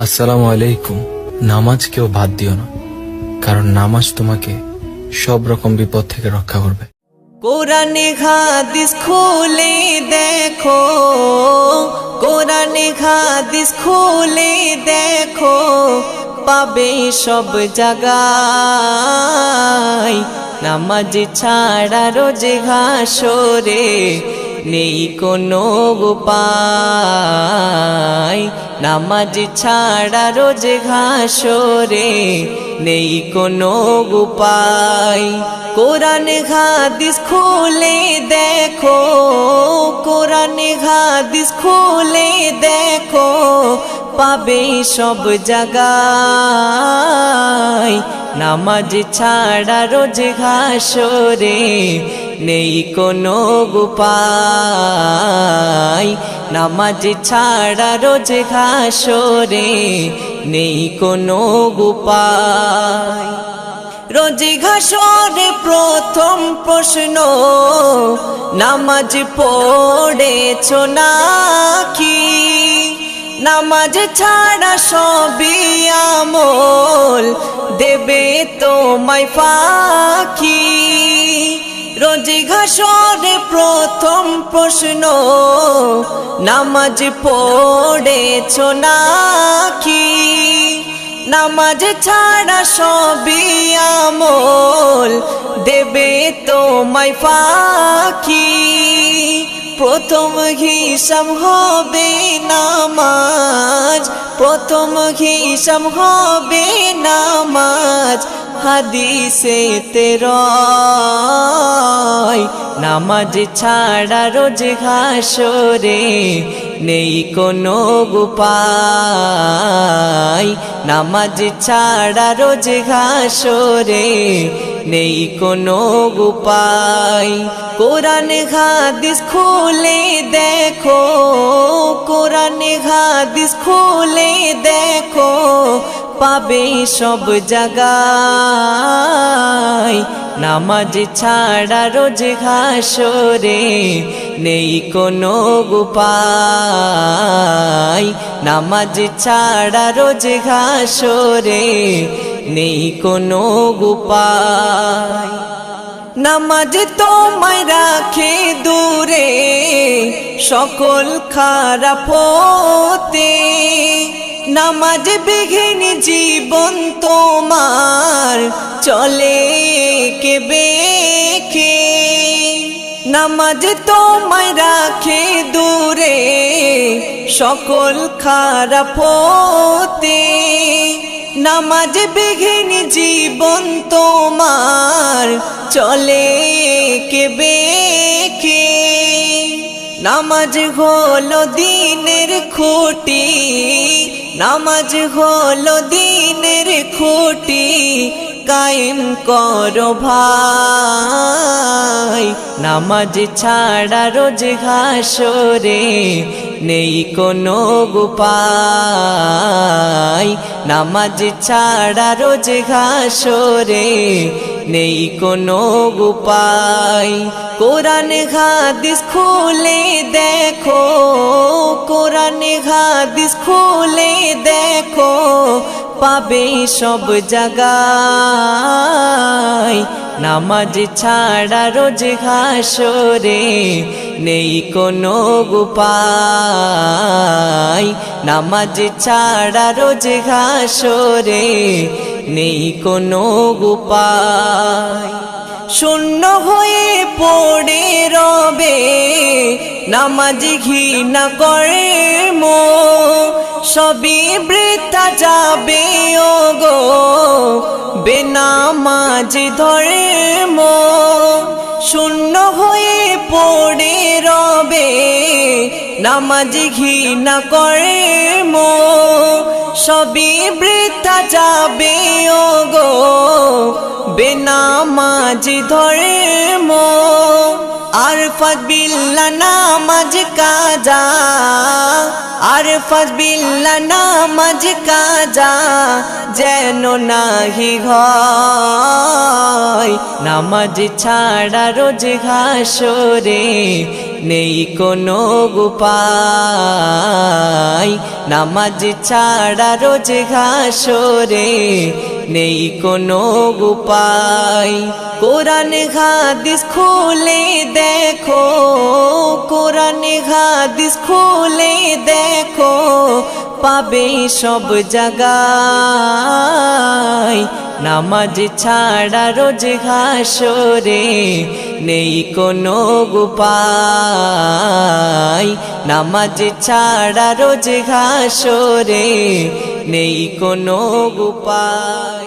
আসসালামু আলাইকুম। নামাজ কেউ বাদ দিও না, কারণ নামাজ তোমাকে সব রকম বিপদ থেকে রক্ষা করবে। কোরআনে হাদিস খুলে দেখো, কোরআনে হাদিস খুলে দেখো, পাবে সব জায়গায়। নামাজ ছাড়া রোজে হাসরে নেই কোনো উপায়। নামাজ ছাড়া রোজে হাসরে নেই কোনো উপায়। কোরআনে হাদিস খুলে দেখো, কোরআনে হাদিস খুলে দেখো, পাবে সব জায়গায়। নামাজ ছাড়া রোজ হাসরে নেই কোনো উপায়। নামাজ ছাড়া রোজ হাসরে নেই কোনো উপায়। রোজ হাসরে প্রথম প্রশ্ন, নামাজ পড়েছো নাকি? নামাজ ছাড়া সবই আমল দেবে তোমায় ফাঁকি। রোজ হাসরে প্রথম প্রশ্ন, নামাজ পড়েছো নাকি? নামাজ ছাড়া সবই আমল দেবে তোমায় ফাঁকি। প্রথম হিসাব হবে নামাজ, প্রথম হিসাব হবে নামাজ। হাদিসেতে রয় নামাজ ছাড়া রোজ হাসরে নেই কোনো উপায়। নামাজ ছাড়া রোজ হাসরে নেই কোনো উপায়। কোরআনে হাদিস খুলে দেখো, কোরআনে হাদিস খুলে দেখো, পাবে সব জায়গায়। নামাজ ছাড়া রোজ হাসরে নেই কোনো উপায়। নামাজ ছাড়া রোজ হাসরে নেই কোনো উপায়। নামাজ তোমায় রাখে দূরে সকল খারাপ হতে। নামাজ বিঘিন জীবন তোমার চলে কে বেঁকে। নামাজ তোমায় রাখে দূরে সকল খারাপ হতে। নামাজ বিঘিন জীবন তোমার চলে কে বেঁকে। নামাজ হলো দিনের খুঁটি, নামাজ হলো দিনের খুঁটি, কায়েম করো ভাই। নামাজ ছাড়া রোজ হাসরে নেই কোনো উপায়। নামাজ ছাড়া রোজ হাসরে নেই কোনো উপায়। কোরআনে হাদিস খুলে দেখো, কোরআনে হাদিস খুলে দেখো, পাবে সব জায়গায়। নামাজ ছাড়া রোজ হাসরে নেই কোনো উপায়। নামাজ ছাড়া রোজ হাসরে নেই কোনো উপায়। শূন্য হয়ে পড়ে রবে নামাজ ঘৃণা কর্ম, সবই বৃথা যাবে ওগো বেনামাজ ধর্ম। শূন্য হয়ে পড়ে রবে নামাজ ঘৃণা কর্ম, সবই বৃথা যাবে ওগো বেনামাজ ধর্ম। আর ফাজবিল্লা নামাজ কাজা, আর ফাজবিল্লা নামাজ কাজা যেন নাহি হয়। নামাজ ছাড়া রোজ হাসরে নেই কোনো উপায়, নামাজ ছাড়া রোজ হাসরে নেই কোনো উপায়। কোরআন হাদিস খুলে দেখো, কোরআন হাদিস খুলে দেখো, পাবে সব জায়গায়। নামাজ ছাড়া রোজ হাসরে নেই কোনো উপায়, নামাজ ছাড়া রোজ হাসরে নেই কোনো উপায়।